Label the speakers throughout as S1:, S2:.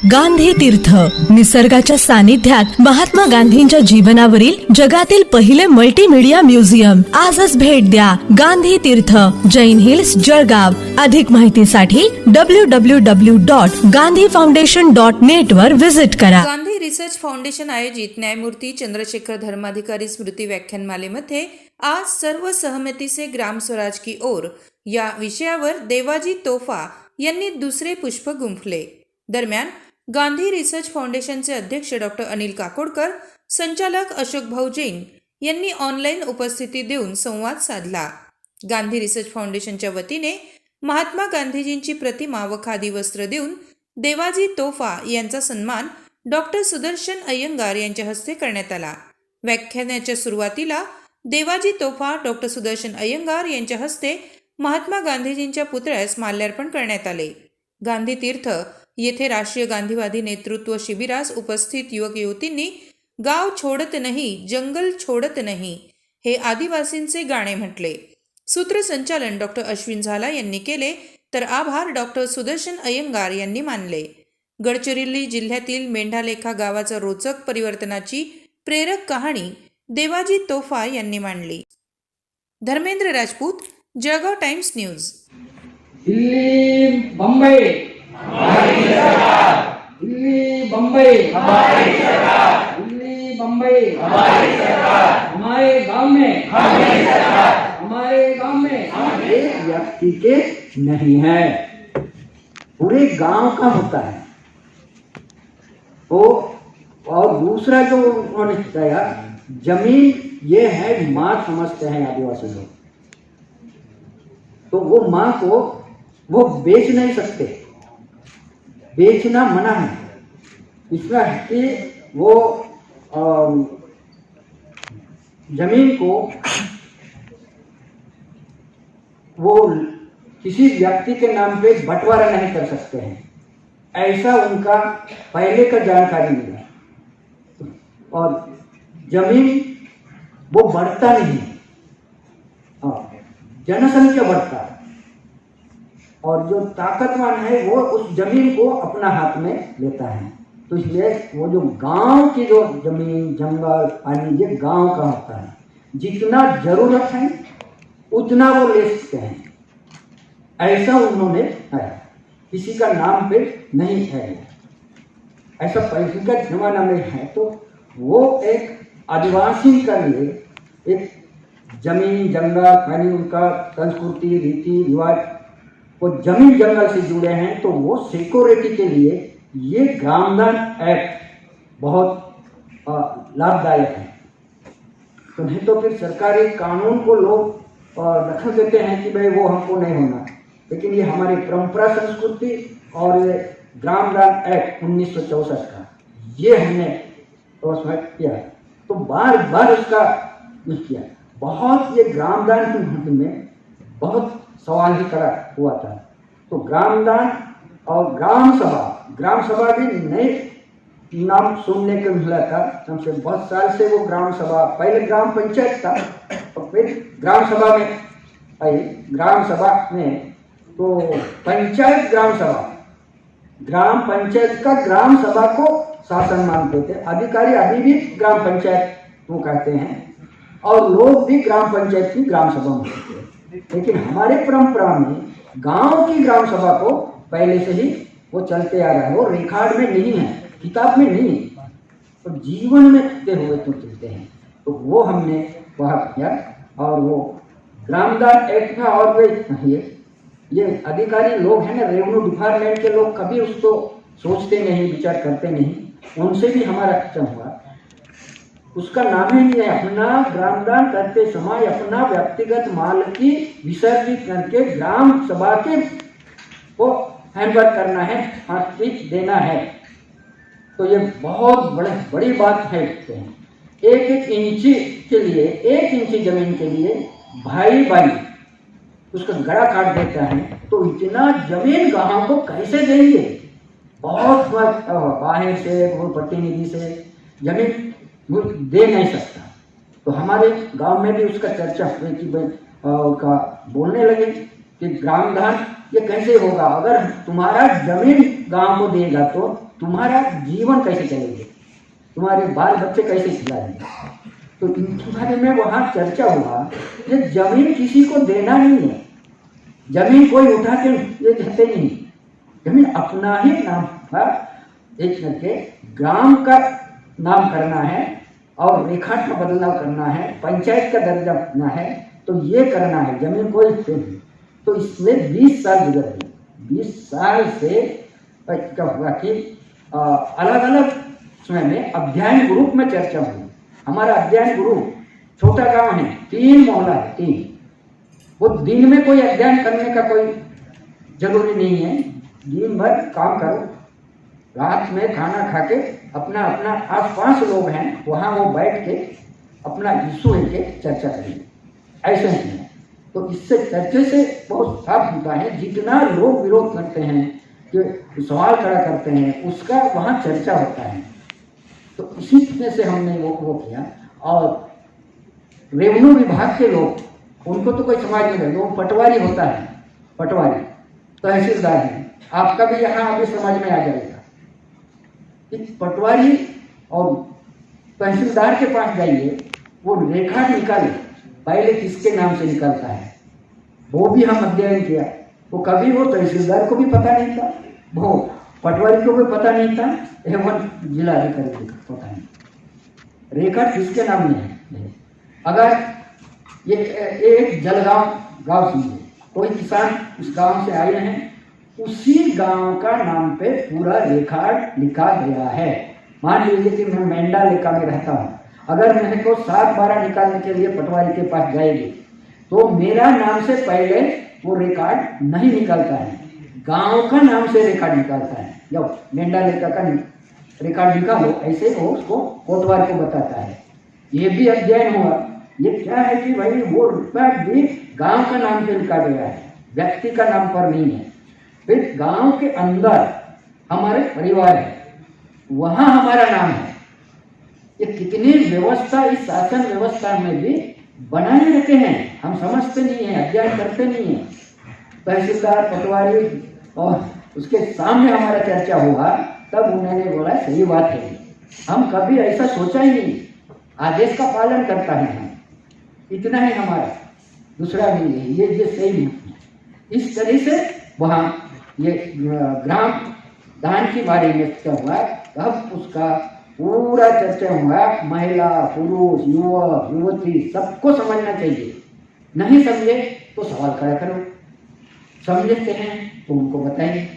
S1: गांधी तीर्थ निसर्गाच्या सानिध्यात महात्मा गांधींच्या जीवनावरील जगातील पहिले मल्टीमीडिया म्युझियम. आजच भेट द्या. गांधी तीर्थ, जैन हिल्स, जळगाव. अधिक माहितीसाठी www.gandhifoundation.net वर विजिट करा.
S2: गांधी रिसर्च फाउंडेशन आयोजित न्यायमूर्ती चंद्रशेखर धर्माधिकारी स्मृती व्याख्यानमालेमध्ये आज सर्व सहमति से ग्राम स्वराज की ओर या विषयावर देवाजी तोफा यांनी दुसरे पुष्प गुंफले. दरम्यान गांधी रिसर्च फाउंडेशनचे अध्यक्ष डॉक्टर अनिल काकोडकर, संचालक अशोक भाऊ जैन यांनी ऑनलाईन उपस्थिती देऊन संवाद साधला. गांधी रिसर्च फाउंडेशनच्या वतीने महात्मा गांधीजींची प्रतिमा व खादी वस्त्र देऊन देवाजी तोफा यांचा सन्मान डॉक्टर सुदर्शन अय्यंगार यांच्या हस्ते करण्यात आला. व्याख्यानाच्या सुरुवातीला देवाजी तोफा, डॉक्टर सुदर्शन अय्यंगार यांच्या हस्ते महात्मा गांधीजींच्या पुतळ्यास माल्यार्पण करण्यात आले. गांधी तीर्थ येथे राष्ट्रीय गांधीवादी नेतृत्व शिबिरास उपस्थित युवक युवतींनी गाव छोडत नाही, जंगल छोडत नाही हे आदिवासींचे गाणे म्हटले. सूत्रसंचालन डॉक्टर अश्विन झाला यांनी केले, तर आभार डॉक्टर सुदर्शन अय्यंगार यांनी मानले. गडचिरोली जिल्ह्यातील मेंढालेखा गावाचा रोचक परिवर्तनाची प्रेरक कहाणी देवाजी तोफा यांनी मांडली. Dharmendra Rajput, Jalgaon times news.
S3: दिल्ली बम्बई हमारी सरकार, दिल्ली बम्बई हमारी सरकार, दिल्ली बम्बई हमारी सरकार, हमारे गांव में हमारी सरकार, हमारे गांव में एक व्यक्ति के नहीं है, पूरे गांव का होता है वो. और दूसरा जो उन्होंने बताया, जमीन ये है माँ समझते हैं आदिवासी लोग, तो वो माँ को वो बेच नहीं सकते, बेचना मना है. इसमें है कि वो जमीन को वो किसी व्यक्ति के नाम पे बंटवारा नहीं कर सकते हैं, ऐसा उनका पहले का जानकारी मिला. और जमीन वो बढ़ता नहीं, जनसंख्या बढ़ता है, और जो ताकतवान है वो उस जमीन को अपना हाथ में लेता है. तो इसलिए वो जो गांव की जो जमीन, जंगल, पानी, ये गांव का होता है. जितना जरूरत है उतना वो ले सकते हैं, ऐसा उन्होंने है. किसी का नाम पे नहीं है, ऐसा पैसे का जमाना में है. तो वो एक आदिवासी का लिए एक जमीन, जंगल, पानी, उनका संस्कृति, रीति रिवाज, वो जमीन जंगल से जुड़े हैं. तो वो सिक्योरिटी के लिए ये ग्रामदान एक्ट बहुत लाभदायक है. तो नहीं तो फिर सरकारी कानून को लोग दखल देते हैं कि भाई वो हमको नहीं होना. लेकिन ये हमारी परंपरा, संस्कृति और ये ग्रामदान एक्ट 1964 का ये हमने उसमें किया. तो बार बार उसका किया. बहुत ये ग्रामदान की में बहुत सवाल ही करा हुआ था. तो ग्रामदान और ग्राम सभा भी नए नाम सुनने को मिला था हमसे. बहुत साल से वो ग्राम सभा, पहले ग्राम पंचायत था और फिर ग्राम सभा में आई. ग्राम सभा में तो पंचायत ग्राम सभा, ग्राम पंचायत का ग्राम सभा को शासन मानते थे. अधिकारी अभी भी ग्राम पंचायत वो कहते हैं, और लोग भी ग्राम पंचायत की ग्राम सभा मानते हैं. लेकिन हमारे परंपरा में गांव की ग्राम सभा को पहले से ही वो चलते आ रहा है. वो रिकॉर्ड में नहीं है, किताब में नहीं, तो जीवन में करते हुए तो चलते हैं. तो वो हमने वहाँ किया. और वो ग्रामदान एक्ट था. और ये अधिकारी लोग हैं ना, रेवेन्यू डिपार्टमेंट के लोग, कभी उसको सोचते नहीं, विचार करते नहीं. उनसे भी हमारा अच्छा हुआ. उसका नाम ही नहीं है. अपना ग्रामदान करते समय अपना व्यक्तिगत माल की विसर्जित करके ग्राम सभा के को हैंडओवर करना है, हाथ देना है. तो ये बहुत बड़ी बात है. एक इंची के लिए, 1 इंची जमीन के लिए भाई उसका गला काट देता है. तो इतना जमीन गांव को कैसे देंगे? बहुत बाहर से, प्रतिनिधि से जमीन दे नहीं सकता. तो हमारे गांव में भी उसका चर्चा हुई कि भाई उनका बोलने लगे कि ग्राम दान ये कैसे होगा? अगर तुम्हारा जमीन गांव को देगा तो तुम्हारा जीवन कैसे चलेगा, तुम्हारे बाल बच्चे कैसे खिलाएंगे? तो इनके बारे में वहाँ चर्चा हुआ कि जमीन किसी को देना नहीं है, जमीन कोई उठा के ये कहते नहीं, जमीन अपना ही नाम का एक करके ग्राम का नाम करना है और रेखा का बदलाव करना है, पंचायत का दर्जा करना है, तो ये करना है, जमीन कोई नहीं। तो इसमें 20 साल गुजर गए। 20 साल से क्या हुआ कि अलग अलग समय में अध्ययन ग्रुप में चर्चा हुई। हमारा अध्ययन ग्रुप छोटा गांव है, 3 मोहल्ला है, 3। वो दिन में कोई अध्ययन करने का कोई जरूरी नहीं है, दिन भर काम करो, रात में खाना खा के अपना अपना आस-पास लोग हैं वहाँ वो बैठ के अपना इशू के चर्चा करेंगे, ऐसे नहीं है। तो इससे चर्चे से बहुत साफ होता है, जितना लोग विरोध करते हैं कि सवाल खड़ा करते हैं उसका वहाँ चर्चा होता है। तो इसी तरह से हमने वो किया। और रेवेन्यू विभाग के लोग, उनको तो कोई समझ नहीं है, वो पटवारी होता है, पटवारी तहसीलदार है, आपका भी यहाँ अभी समझ में आ जाएगा। एक पटवारी और तहसीलदार के पास जाइए, वो रेखा निकाले पहले किसके नाम से निकलता है, वो भी हम अध्ययन किया। वो कभी वो तहसीलदार को भी पता नहीं था, वो पटवारी को भी पता नहीं था, एवं जिला अधिकारी को पता नहीं रेखा किसके नाम में है। अगर ये एक जलगांव गांव समझे, कोई किसान उस गांव से आए हैं, उसी गांव का नाम पे पूरा रिकॉर्ड लिखा गया है। मान लीजिए कि मैं मेंढा लेका में रहता हूँ, अगर मेरे को 7/12 निकालने के लिए पटवारी के पास जाएगी तो मेरा नाम से पहले वो रिकॉर्ड नहीं निकलता है, गांव का नाम से रिकॉर्ड निकालता है। जब मेंढा लेका का रिकॉर्ड निकालो, ऐसे वो उसको कोटवार को बताता है। ये भी अध्ययन हुआ। ये क्या है कि भाई वो रिकॉर्ड भी गांव का नाम पे लिखा गया है, व्यक्ति का नाम पर नहीं है। फिर गांव के अंदर हमारे परिवार है, वहाँ हमारा नाम है। ये कितनी व्यवस्था इस शासन व्यवस्था में भी बनाए रखे हैं, हम समझते नहीं हैं, अध्ययन करते नहीं हैं। तहसीलदार, पटवारी और उसके सामने हमारा चर्चा हुआ, तब उन्होंने बोला सही बात है, हम कभी ऐसा सोचा ही नहीं, आदेश का पालन करता है हम, इतना है हमारा, दूसरा नहीं है, ये सही है। इस तरह से वहाँ ये ग्राम दान के बारे में क्या हुआ, तब उसका पूरा चर्चा हुआ। महिला, पुरुष, युवक, युवती सबको समझना चाहिए। नहीं समझे तो सवाल खड़ा करो, समझते हैं तो उनको बताइए।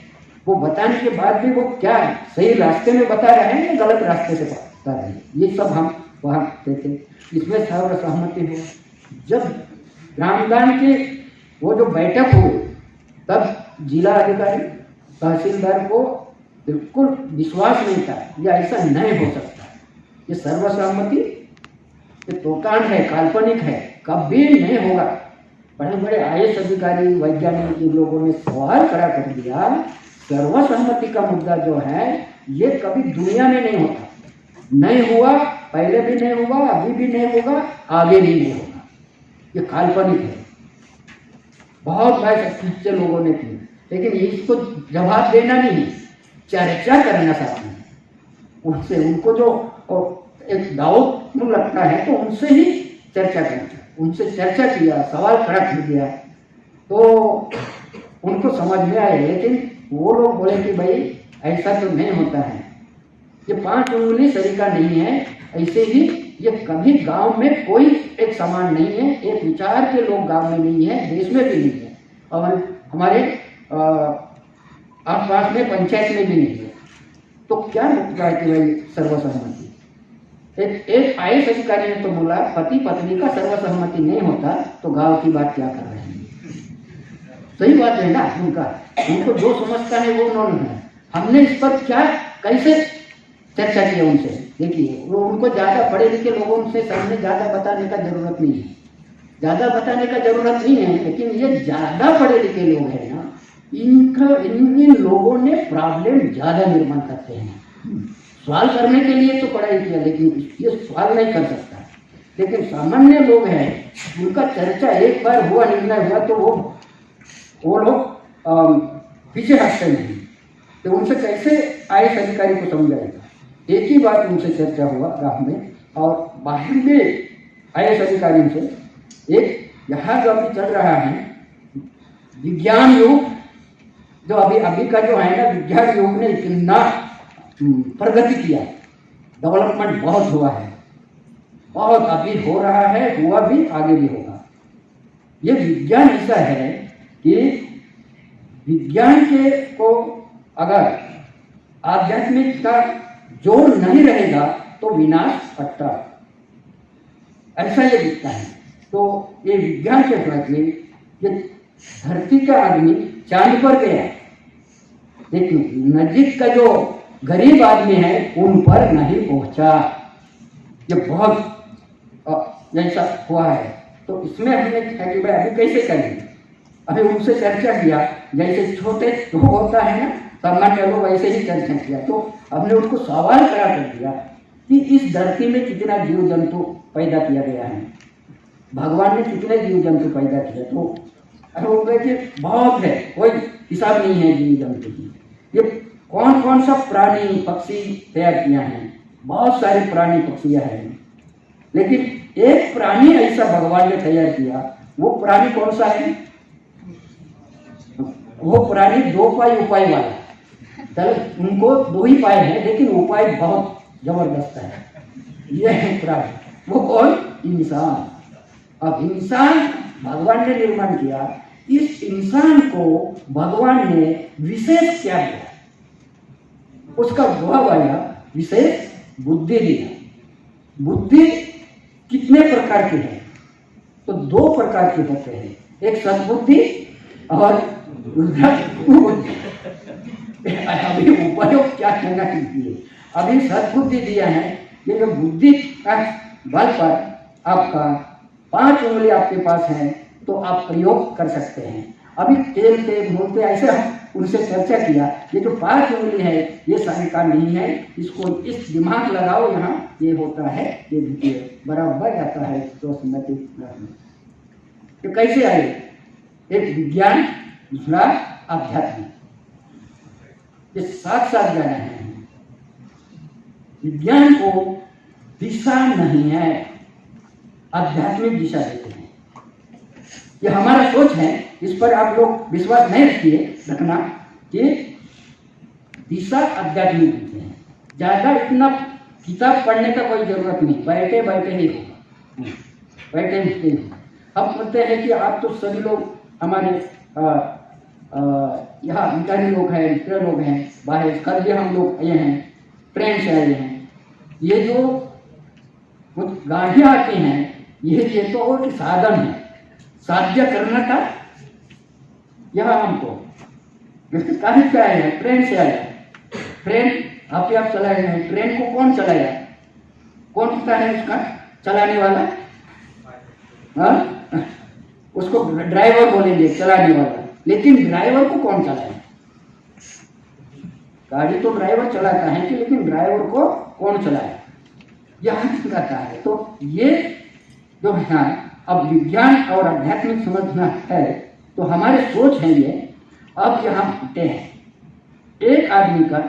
S3: वो बताने के बाद भी वो क्या सही रास्ते में बता रहे हैं या गलत रास्ते से बता रहे हैं, ये सब हम वहाँ देते। इसमें सर्वसहमति हो। जब ग्रामदान के वो जो बैठक हुई, तब जिला अधिकारी, तहसीलदार को बिल्कुल विश्वास नहीं था, ये ऐसा नहीं हो सकता, ये सर्वसहमति ये तोकान है, काल्पनिक है, कभी नहीं होगा। बड़े बड़े IAS अधिकारी, वैज्ञानिक, इन लोगों ने सवाल खड़ा कर दिया, सर्वसहमति का मुद्दा जो है ये कभी दुनिया में नहीं होता, नहीं हुआ, पहले भी नहीं हुआ, अभी भी नहीं होगा, आगे भी नहीं होगा, ये काल्पनिक है। बहुत बार सच्चे लोगों ने की, लेकिन इसको जवाब देना नहीं, चर्चा करना साथ में उनसे, उनको जो एक डाउट लगता है तो उनसे ही चर्चा करना, उनसे चर्चा किया, सवाल खड़ा कर दिया तो उनको समझ में आए। लेकिन वो लोग बोले कि भाई ऐसा तो नहीं होता है, ये 5 उंगली सरीका नहीं है, ऐसे ही ये कभी गांव में कोई एक समान नहीं है, एक विचार के लोग गांव में नहीं है, देश में भी नहीं है, और हमारे आसपास में पंचायत में भी नहीं है। तो क्या मुद्दा है कि भाई सर्वसहमति, एक IAS अधिकारी ने तो बोला पति पत्नी का सर्वसहमति नहीं होता तो गांव की बात क्या कर रहे हैं। सही बात है ना, उनको जो समझता है वो उन्होंने है। हमने इस पर क्या कैसे चर्चा की उनसे, देखिए वो उनको ज़्यादा पढ़े लिखे लोगों से सामने ज़्यादा बताने का जरूरत नहीं है, ज़्यादा बताने का जरूरत नहीं है, लेकिन ये ज़्यादा पढ़े लिखे लोग हैं ना, इन लोगों ने प्रॉब्लम ज़्यादा निर्माण करते हैं। सवाल करने के लिए तो पढ़ाई किया, लेकिन ये सवाल नहीं कर सकता। लेकिन सामान्य लोग हैं, उनका चर्चा एक बार हुआ, निर्णय हुआ तो वो वो लोग पीछे हटते नहीं। तो उनसे कैसे IAS अधिकारी को समझाएगा? एक ही बात उनसे चर्चा हुआ गाँव में और बाहर में IAS अधिकारियों से। एक यहाँ जो अभी चल रहा है विज्ञान युग, जो अभी का जो है ना, विज्ञान युग ने इतना प्रगति किया, डेवलपमेंट बहुत हुआ है, बहुत अभी हो रहा है, हुआ भी, आगे भी होगा। ये विज्ञान ऐसा है कि विज्ञान के को अगर आध्यात्मिक का जोर नहीं रहेगा तो विनाश पट्टा, ऐसा ये दिखता है। तो ये विज्ञान के प्रति ये धरती का आदमी चांद पर गया, लेकिन नजीक का जो गरीब आदमी है उन पर नहीं पहुंचा। ये बहुत ऐसा हुआ है। तो इसमें हमने कहा कि भाई अभी कैसे करेंगे? अभी उनसे चर्चा किया, जैसे छोटे तो होता है ना सामान्य लोग, वैसे ही चर्चा किया। तो हमने उनको सवाल खड़ा कर दिया कि इस धरती में कितना जीव जंतु पैदा किया गया है, भगवान ने कितने जीव जंतु पैदा किया? तो वो कहे कि बहुत है, कोई हिसाब नहीं है जीव जंतु की। ये कौन कौन सा प्राणी पक्षी तैयार किया है? बहुत सारे प्राणी पक्षियाँ हैं, लेकिन एक प्राणी ऐसा भगवान ने तैयार किया। वो प्राणी कौन सा है? वो प्राणी दो पाई उपाय वाला। चलो उनको दो ही पाए हैं, लेकिन उपाय बहुत जबरदस्त है। ये है प्राणी। वो कौन? इंसान। अब इंसान भगवान ने निर्माण किया, इस इंसान को भगवान ने विशेष क्या दिया? उसका स्वभाव आया विशेष बुद्धि दिया। बुद्धि कितने प्रकार की है? तो दो प्रकार के होते हैं, एक सद्बुद्धि और दूसरा कुबुद्धि। अभी उपयोग क्या कहना चाहिए? अभी सद्बुद्धि दिया है, लेकिन बुद्धि का बल पर आपका 5 उंगली आपके पास है तो आप प्रयोग कर सकते हैं। अभी खेलते बोलते ऐसे उनसे चर्चा किया, ये जो 5 उंगली है ये सही का नहीं है, इसको इस दिमाग लगाओ, यहाँ ये होता है, ये देखिए बराबर जाता है। तो स्मृति तो कैसे आए? एक विज्ञान, दूसरा आध्यात्मिक, ये साथ साथ जाना है। विज्ञान को दिशा नहीं है, आध्यात्मिक दिशा देते हैं। ये हमारा सोच है, इस पर आप लोग विश्वास नहीं रखना कि दिशा आध्यात्मिक देते हैं। ज़्यादा इतना किताब पढ़ने का कोई ज़रूरत नहीं, बैठे बैठे ही होगा, बैठे ही होगा। हम बोलते हैं कि आप तो सभी लोग हमारे यहाँ अधिकारी लोग हैं, दूसरे लोग हैं, बाहर कल भी हम लोग आए हैं, ट्रेन से आए हैं। ये जो कुछ गाड़ियाँ आती हैं, ये तो और साधन है, साध्य करने का। यहाँ हमको जैसे कहीं से आए हैं, ट्रेन से आए हैं, ट्रेन आप चलाए हैं, ट्रेन को कौन चलाया? कौन होता है उसका चलाने वाला? हाँ, उसको ड्राइवर बोलेंगे, चलाने वाला। लेकिन ड्राइवर को कौन चलाए? गाड़ी तो ड्राइवर चलाता है कि, लेकिन ड्राइवर को कौन चलाए? यहाँ कहता है। तो ये जो है, अब विज्ञान और आध्यात्मिक समझना है तो हमारे सोच है ये। अब यहाँ फूटे हैं, एक आदमी का